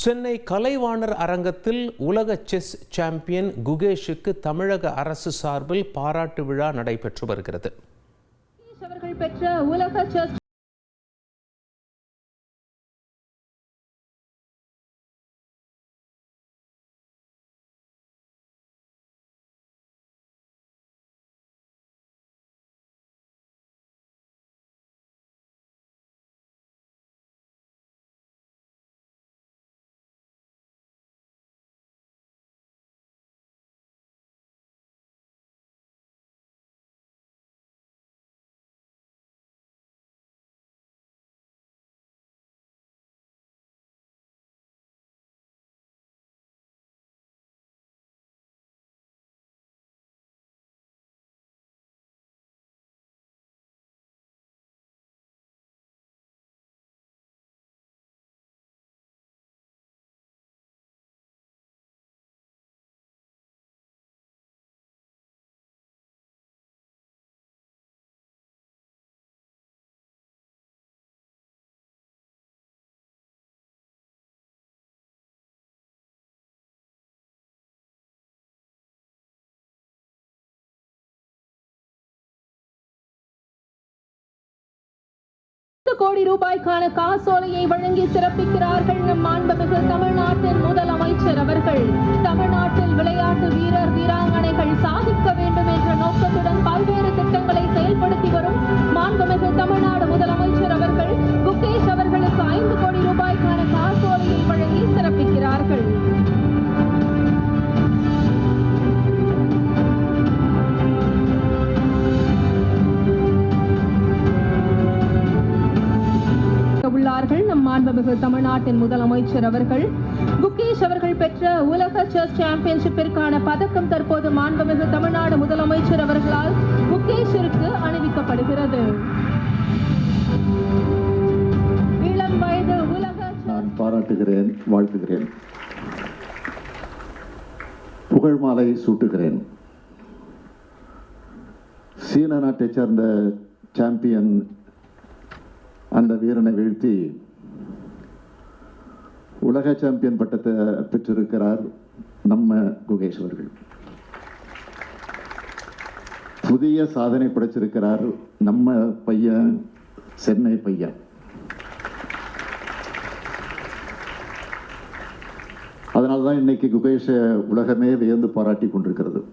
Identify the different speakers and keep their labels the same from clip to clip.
Speaker 1: சென்னை கலைவாணர் அரங்கத்தில் உலக chess champion குகேஷுக்கு தமிழக அரசு சார்பில் பாராட்டு விழா நடைபெற்று வருகிறது.
Speaker 2: அவர்கள் பெற்ற உலக செஸ் கோடி ரூபாய்க்கான காசோலையை வழங்கி சிறப்பிக்கிறார்கள் நம் மாண்புமிகு தமிழ்நாட்டின் முதலமைச்சர் அவர்கள். தமிழ்நாட்டில் விளையாட்டு வீரர் வீராங்கனைகள் சாதிக்க வேண்டும் என்ற நோக்கத்துடன் பல்வேறு திட்டங்களை செயல்படுத்தி வரும் மாண்புமிகு தமிழ்நாடு முதலமைச்சர் அவர்கள் குகேஷ் அவர்களுக்கு 5 கோடி ரூபாய்க்கான காசோலையை வழங்கி சிறப்பிக்கிறார்கள். நம் மாண்புமிகு தமிழ்நாட்டின் முதலமைச்சர் அவர்கள் குகேஷ் அவர்கள் பெற்ற உலக செஸ் சாம்பியன்ஷிப்பிற்கான பதக்கம் தற்போது மாண்புமிகு தமிழ்நாடு முதலமைச்சர் அவர்களால் குகேஷிற்கு அணிவிக்கப்படுகிறது. இளம் வயது உலக
Speaker 3: நான் பாராட்டுகிறேன், வாழ்த்துகிறேன், புகழ் மாலை சூட்டுகிறேன். சீன நாட்டைச் சேர்ந்த சாம்பியன் அந்த வீரனை வீழ்த்தி உலக சாம்பியன் பட்டத்தை பெற்றிருக்கிறார் நம்ம குகேஷ் அவர்கள். புதிய சாதனை படைச்சிருக்கிறார் நம்ம பையன், சென்னை பையன். அதனால்தான் இன்னைக்கு குகேஷை உலகமே வியந்து பாராட்டி கொண்டிருக்கிறது.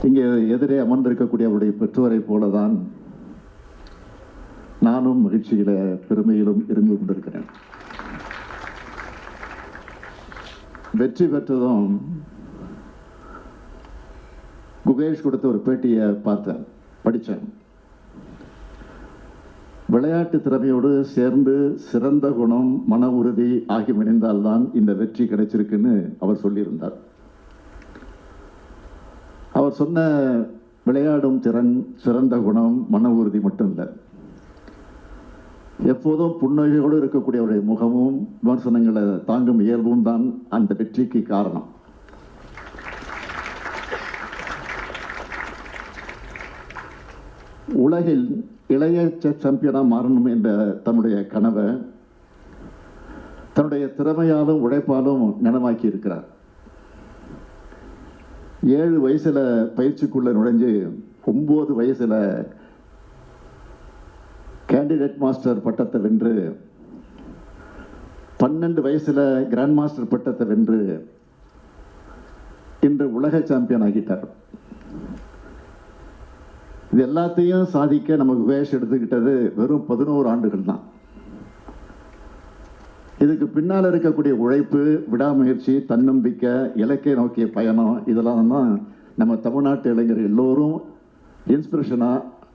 Speaker 3: இங்கே எதிரே அமர்ந்திருக்கக்கூடிய அவருடைய பெற்றோரை போலதான் நானும் மகிழ்ச்சியில பெருமையிலும் இருந்து கொண்டிருக்கிறேன். வெற்றி பெற்றதும் குகேஷ் கொடுத்த ஒரு பேட்டியை பார்த்தேன், படித்தேன். விளையாட்டு திறமையோடு சேர்ந்து சிறந்த குணம், மன உறுதி ஆகி இணைந்தால்தான் இந்த வெற்றி கிடைச்சிருக்குன்னு அவர் சொல்லியிருந்தார். அவர் சொன்ன விளையாடும் திறன், சிறந்த குணம், மன உறுதி மட்டும் இல்லை, எப்போதும் புன்னகையோடு இருக்கக்கூடிய அவருடைய முகமும் விமர்சனங்களை தாங்கும் இயல்பும் தான் அந்த வெற்றிக்கு காரணம். உலகில் இளைய சாம்பியனா மாறணும் என்ற தன்னுடைய கனவை தன்னுடைய திறமையாலும் உழைப்பாலும் நனவாக்கி இருக்கிறார். 7 வயசுல பயிற்சிக்குள்ள நுழைஞ்சு 9 வயசுல கேண்டிடேட் மாஸ்டர் பட்டத்தை வென்று 12 வயசுல கிராண்ட் மாஸ்டர் பட்டத்தை வென்று இன்று உலக சாம்பியன் ஆகிட்டார். இது எல்லாத்தையும் சாதிக்க நம்ம குகேஷ் எடுத்துக்கிட்டது வெறும் 11 ஆண்டுகள் தான். இதுக்கு பின்னால் இருக்கக்கூடிய உழைப்பு, விடாமுயற்சி, தன்னம்பிக்கை, இலக்கை நோக்கிய பயணம், இதெல்லாம் தான் நம்ம தமிழ்நாட்டு இளைஞர் எல்லோரும் இன்ஸ்பிரேஷனா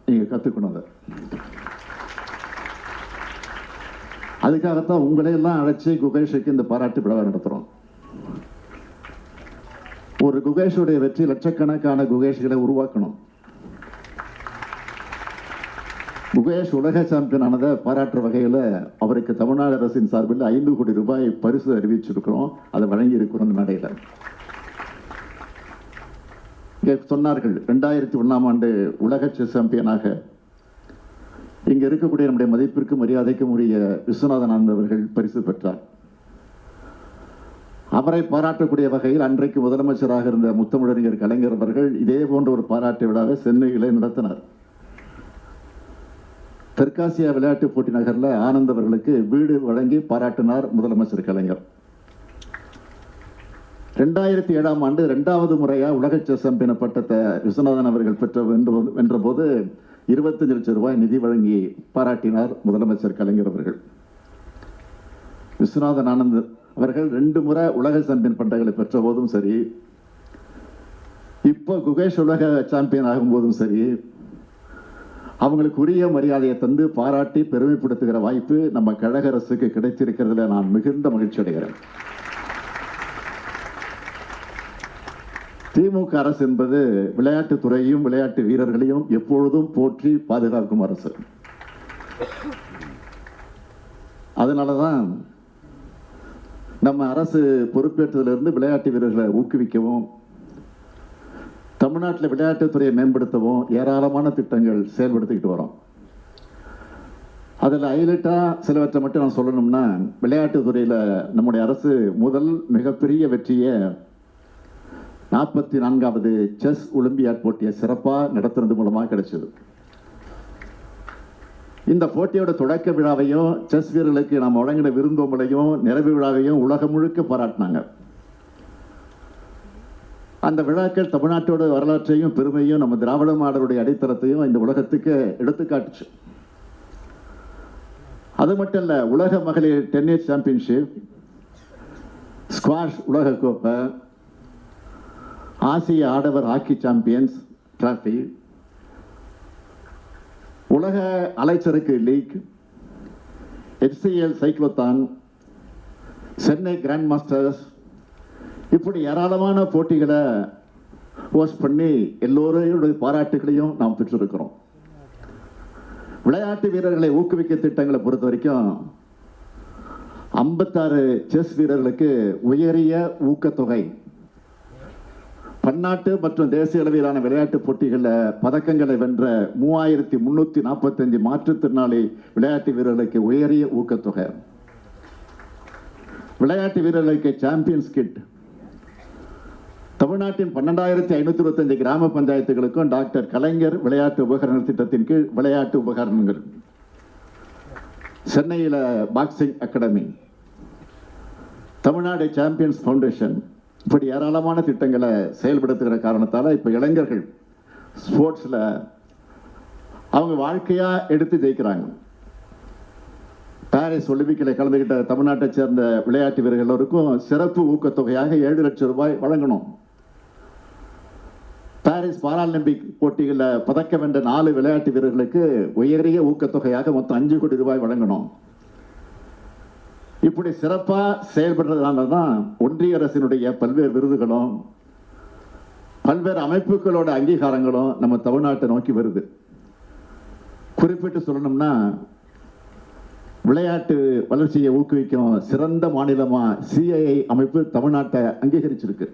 Speaker 3: நீங்க கத்துக்கணும். அதுக்காகத்தான் உங்களையெல்லாம் அழைச்சி குகேஷுக்கு இந்த பாராட்டு விழாவை நடத்துறோம். ஒரு குகேஷுடைய வெற்றி லட்சக்கணக்கான குகேஷ்களை உருவாக்கணும். குகேஷ் உலக சாம்பியன் ஆனதை பாராட்டுற வகையில் அவருக்கு தமிழ்நாடு அரசின் சார்பில் 5 கோடி ரூபாய் பரிசு அறிவிச்சிருக்கிறோம். அதை வழங்கி இருக்கிறோம். இந்த மேடையில் இங்கே சொன்னார்கள், 2001ஆம் ஆண்டு உலக செஸ் சாம்பியனாக இங்க இருக்கக்கூடிய நம்முடைய மதிப்பிற்கும் மரியாதைக்கும் உரிய விஸ்வநாதன் ஆனந்த் அவர்கள் பரிசு பெற்றார். அவரை பாராட்டக்கூடிய வகையில் அன்றைக்கு முதலமைச்சராக இருந்த முத்தமிழறிஞர் கலைஞர் அவர்கள் இதே போன்ற ஒரு பாராட்டு விழாவை சென்னையிலே நடத்தினார். தெற்காசியா விளையாட்டு போட்டி நகரில் ஆனந்த் அவர்களுக்கு வீடு வழங்கி பாராட்டினார் முதலமைச்சர் கலைஞர். 2007ஆம் ஆண்டு 2வது முறையா உலக செஸ் சாம்பியன் பட்டத்தை விஸ்வநாதன் அவர்கள் வென்ற போது 25 லட்சம் ரூபாய் நிதி வழங்கி பாராட்டினார் முதலமைச்சர் கலைஞர் அவர்கள். விஸ்வநாதன் ஆனந்த் அவர்கள் 2 முறை உலக சாம்பியன் பட்டங்களை பெற்ற போதும் சரி, இப்போ குகேஷ் உலக சாம்பியன் ஆகும் போதும் சரி, அவங்களுக்கு உரிய மரியாதையை தந்து பாராட்டி பெருமைப்படுத்துகிற வாய்ப்பு நம்ம கழக அரசுக்கு கிடைத்திருக்கிறதுல நான் மிகுந்த மகிழ்ச்சி அடைகிறேன். திமுக அரசு என்பது விளையாட்டுத் துறையும் விளையாட்டு வீரர்களையும் எப்பொழுதும் போற்றி பாதுகாக்கும் அரசு. அதனாலதான் நம்ம அரசு பொறுப்பேற்றதிலிருந்து விளையாட்டு வீரர்களை ஊக்குவிக்கவும், தமிழ்நாட்டில் விளையாட்டுத்துறையை மேம்படுத்தவும் ஏராளமான திட்டங்கள் செயல்படுத்திக்கிட்டு வரோம். அதில் ஹைலைட்டா சிலவற்றை மட்டும் நான் சொல்லணும்னா, விளையாட்டுத்துறையில் நம்முடைய அரசு முதல் மிகப்பெரிய வெற்றியை 44வது செஸ் ஒலிம்பியாட் போட்டியை சிறப்பாக நடத்துறது மூலமாக கிடைச்சது. இந்த போட்டியோட தொடக்க விழாவையும் செஸ் வீரர்களுக்கு நாம் வழங்கின விருந்தோம்பலையும் நிறைவு விழாவையும் உலகம் முழுக்க பாராட்டினாங்க. அந்த விழாக்கள் தமிழ்நாட்டோட வரலாற்றையும் பெருமையும் நம்ம திராவிட மாடலுடைய அடித்தளத்தையும் இந்த உலகத்துக்கு எடுத்துக்காட்டுச்சு. அது மட்டும் இல்ல, உலக மகளிர் டென்னிஸ் சாம்பியன்ஷிப், ஸ்குவாஷ் உலக கோப்பை, ஆசிய ஆடவர் ஹாக்கி சாம்பியன்ஸ் டிராபி, உலக அலைச்சறுக்கு league, HCL cyclothon, Chennai grand masters, இப்படி ஏராளமான போட்டிகளை ஹோஸ்ட் பண்ணி எல்லோருடைய பாராட்டுகளையும் நாம் பெற்றிருக்கிறோம். விளையாட்டு வீரர்களை ஊக்குவிக்க திட்டங்களை பொறுத்த வரைக்கும் 56 செஸ் வீரர்களுக்கு உயரிய ஊக்கத்தொகை, பன்னாட்டு மற்றும் தேசிய அளவிலான விளையாட்டு போட்டிகளில் பதக்கங்களை வென்ற 3345 மாற்றுத்திறனாளி விளையாட்டு வீரர்களுக்கு உயரிய ஊக்கத்தொகை, விளையாட்டு வீரர்களுக்கு சாம்பியன்ஸ் கிட், தமிழ்நாட்டின் 12525 கிராம பஞ்சாயத்துகளுக்கும் டாக்டர் கலைஞர் விளையாட்டு உபகரண திட்டத்தின் கீழ் விளையாட்டு உபகரணங்கள், சென்னையில் boxing academy, Tamil Nadu champions foundation, இப்படி ஏராளமான திட்டங்களை செயல்படுத்துகிற காரணத்தால் இப்போ இளைஞர்கள் ஸ்போர்ட்ஸில் அவங்க வாழ்க்கையா எடுத்து ஜெயிக்கிறாங்க. பாரிஸ் ஒலிம்பிக்கில் கலந்துகிட்ட தமிழ்நாட்டை சேர்ந்த விளையாட்டு வீரர்கள் எல்லோருக்கும் சிறப்பு ஊக்கத்தொகையாக 7 லட்சம் ரூபாய் வழங்கணும். பாரிஸ் பாராலிம்பிக் போட்டிகளில் பதக்கம் வென்ற 4 விளையாட்டு வீரர்களுக்கு உயரிய ஊக்கத்தொகையாக மொத்தம் 5 கோடி ரூபாய் வழங்கணும். இப்படி சிறப்பா செயல்படுறதுனால தான் ஒன்றிய அரசினுடைய பல்வேறு விருதுகளும் பல்வேறு அமைப்புகளோட அங்கீகாரங்களும் நம்ம தமிழ்நாட்டை நோக்கி வருது. குறிப்பிட்டு சொல்லணும்னா, விளையாட்டு வளர்ச்சியை ஊக்குவிக்கும் சிறந்த மாநிலமா CII அமைப்பு தமிழ்நாட்டை அங்கீகரிச்சிருக்கு.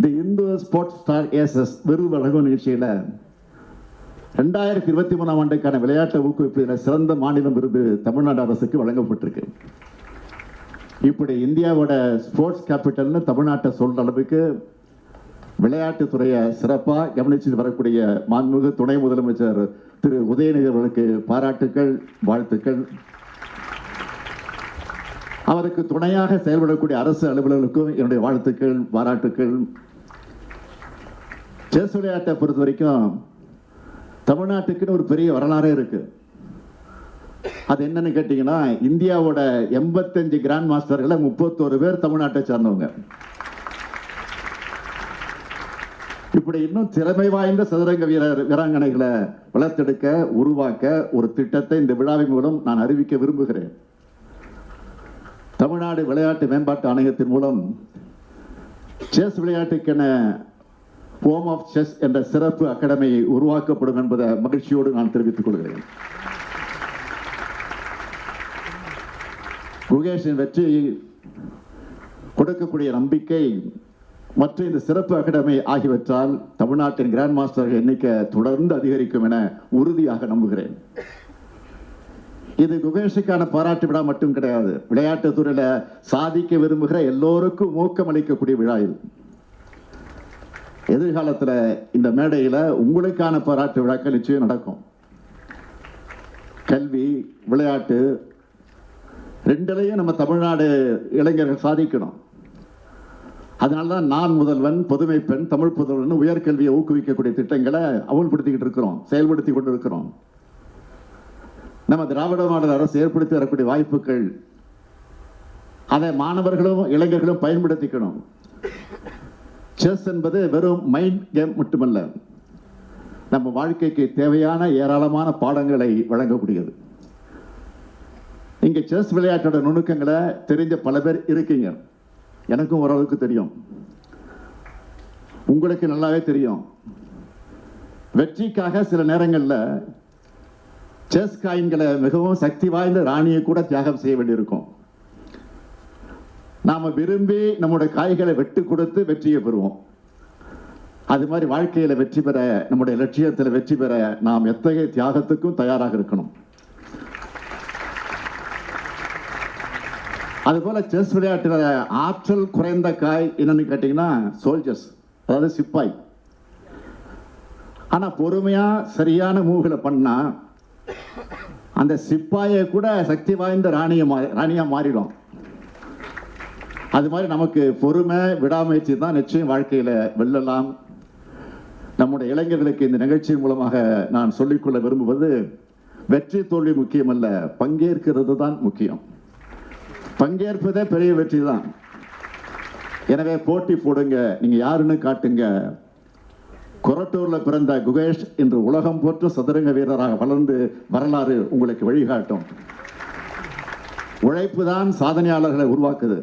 Speaker 3: தி இந்து ஸ்போர்ட்ஸ் ஸ்டார் ஏசஸ் விருது வழங்கும் நிகழ்ச்சியில 2023ஆம் ஆண்டுக்கான விளையாட்டு ஊக்குவிப்பில் சிறந்த மாநிலம் விருது தமிழ்நாடு அரசுக்கு வழங்கப்பட்டிருக்கு. இப்படி இந்தியாவோட ஸ்போர்ட்ஸ் கேபிட்டல்னு தமிழ்நாட்டை சொல்ற அளவுக்கு விளையாட்டு துறையை சிறப்பா கவனிச்சு வரக்கூடிய மாண்புமிகு துணை முதலமைச்சர் திரு உதயநிதி அவர்களுக்கு பாராட்டுக்கள், வாழ்த்துக்கள். அவருக்கு துணையாக செயல்படக்கூடிய அரசு அலுவலர்களுக்கும் என்னுடைய வாழ்த்துக்கள், பாராட்டுக்கள். செஸ் விளையாட்டை பொறுத்த வரைக்கும் தமிழ்நாட்டுக்குன்னு ஒரு பெரிய வரலாறே இருக்கு. அது என்னன்னு கேட்டீங்கன்னா, இந்தியாவோட 85 கிராண்ட் மாஸ்டர்களை 31 பேர் தமிழ்நாட்டை சேர்ந்தவங்க. இப்படி இன்னும் திறமை வாய்ந்த சதுரங்க வீராங்கனைகளை வளர்த்தெடுக்க, உருவாக்க ஒரு திட்டத்தை இந்த விழாவின் மூலம் நான் அறிவிக்க விரும்புகிறேன். தமிழ்நாடு விளையாட்டு மேம்பாட்டு ஆணையத்தின் மூலம் செஸ் விளையாட்டுக்கென ஹோம் ஆஃப் செஸ் என்ற சிறப்பு அகாடமி உருவாக்கப்படும் என்பதை மகிழ்ச்சியோடு நான் தெரிவித்துக் கொள்கிறேன். குகேஷின் வெற்றி கொடுக்கக்கூடிய நம்பிக்கை மற்றும் இந்த சிறப்பு அகாடமி ஆகியவற்றால் தமிழ்நாட்டின் கிராண்ட் மாஸ்டர்கள் எண்ணிக்கை தொடர்ந்து அதிகரிக்கும் என உறுதியாக நம்புகிறேன். இது குகேஷுக்கான பாராட்டு விழா மட்டும் கிடையாது, விளையாட்டுத் துறையில சாதிக்க விரும்புகிற எல்லோருக்கும் ஊக்கம் அளிக்கக்கூடிய விழா இது. எதிர்காலத்துல இந்த மேடையில உங்களுக்கான பாராட்டு விழாக்கள் நிச்சயம் நடக்கும். கல்வி, விளையாட்டு ரெண்டுலையும் நம்ம தமிழ்நாடு இளைஞர்கள் சாதிக்கணும். அதனாலதான் நான் முதல்வன், புதுமை பெண், தமிழ் புதல்வன் உயர்கல்வியை ஊக்குவிக்கக்கூடிய திட்டங்களை அமல்படுத்திக்கிட்டு இருக்கிறோம், செயல்படுத்தி கொண்டு இருக்கிறோம். நம்ம திராவிட மாடல் அரசு ஏற்படுத்தி வரக்கூடிய வாய்ப்புகள் அதை மாணவர்களும் இளைஞர்களும் பயன்படுத்திக்கணும். செஸ் என்பது வெறும் மைண்ட் கேம் மட்டுமல்ல, நம்ம வாழ்க்கைக்கு தேவையான ஏராளமான பாடங்களை வழங்கக்கூடியது. இங்க செஸ் விளையாட்டோட நுணுக்கங்களை தெரிஞ்ச பல பேர் இருக்கீங்க. எனக்கும் ஓரளவுக்கு தெரியும், உங்களுக்கு நல்லாவே தெரியும். வெற்றிக்காக சில நேரங்களில் செஸ் காயின்களை மிகவும் சக்தி வாய்ந்த ராணியை கூட தியாகம் செய்ய வேண்டியிருக்கும். நாம விரும்பி நம்முடைய காய்களை வெட்டு கொடுத்து வெற்றியை பெறுவோம். அது மாதிரி வாழ்க்கையில வெற்றி பெற, நம்முடைய லட்சியத்தில் வெற்றி பெற நாம் எத்தகைய தியாகத்துக்கும் தயாராக இருக்கணும். அதுபோல செஸ் விளையாட்டுல ஆற்றல் குறைந்த காய் என்னன்னு கேட்டீங்கன்னா சோல்ஜர்ஸ், அதாவது சிப்பாய். ஆனா பொறுமையா சரியான மூவ்களை பண்ணா அந்த சிப்பாயை கூட சக்தி வாய்ந்த ராணியா மாறிடும். அது மாதிரி நமக்கு பொறுமை, விடாமுயற்சி தான் நிச்சயம் வாழ்க்கையில வெல்லலாம். நம்முடைய இளைஞர்களுக்கு இந்த நிகழ்ச்சி மூலமாக நான் சொல்லிக்கொள்ள விரும்புவது, வெற்றி தோல்வி முக்கியமல்ல, பங்கேற்கிறது தான் முக்கியம். பங்கேற்பதே பெரிய வெற்றி தான். எனவே போட்டி போடுங்க, நீங்க யாருன்னு காட்டுங்க. கொரட்டூர்ல பிறந்த குகேஷ் இன்று உலகம் போற்று சதுரங்க வீரராக வளர்ந்து வரலாறு உங்களுக்கு வழிகாட்டும். உழைப்பு தான் சாதனையாளர்களை உருவாக்குது.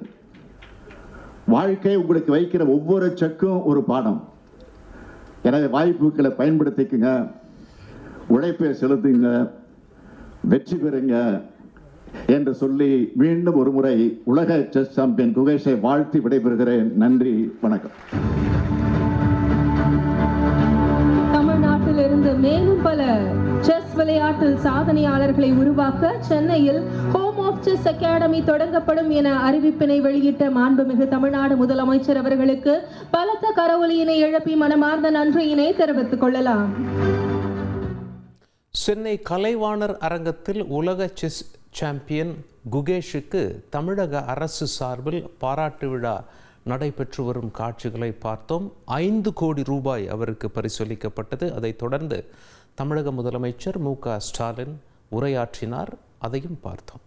Speaker 3: வாழ்க்கை உங்களுக்கு வைக்கிற ஒவ்வொரு செக்கும் ஒரு பாடம். எனவே வாய்ப்புகளை பயன்படுத்திக்குங்க, உழைப்பை செலுத்துங்க, வெற்றி பெறுங்க என்று சொல்லி மீண்டும் ஒரு முறை உலக செஸ் சாம்பியன் குகேஷை வாழ்த்தி விடைபெறுகிறேன். நன்றி, வணக்கம்.
Speaker 2: தமிழ்நாட்டிலிருந்து மேலும் பல செஸ் விளையாட்டில் சாதனையாளர்களை உருவாக்க சென்னையில் ஹோம் ஆஃப் செஸ் அகாடமி தொடங்கப்படும் என அறிவிப்பினை வெளியிட்ட மாண்புமிகு தமிழ்நாடு முதலமைச்சர் அவர்களுக்கு பலத்த கரவொலியினை எழுப்பி மனமார்ந்த நன்றியினை தெரிவித்துக் கொள்ளலாம்.
Speaker 1: சென்னை கலைவாணர் அரங்கத்தில் உலக செஸ் சாம்பியன் குகேஷுக்கு தமிழக அரசு சார்பில் பாராட்டு விழா நடைபெற்று வரும் காட்சிகளை பார்த்தோம். 5 கோடி ரூபாய் அவருக்கு பரிசளிக்கப்பட்டது. அதைத் தொடர்ந்து தமிழக முதலமைச்சர் மு.க. ஸ்டாலின் உரையாற்றினார். அதையும் பார்த்தோம்.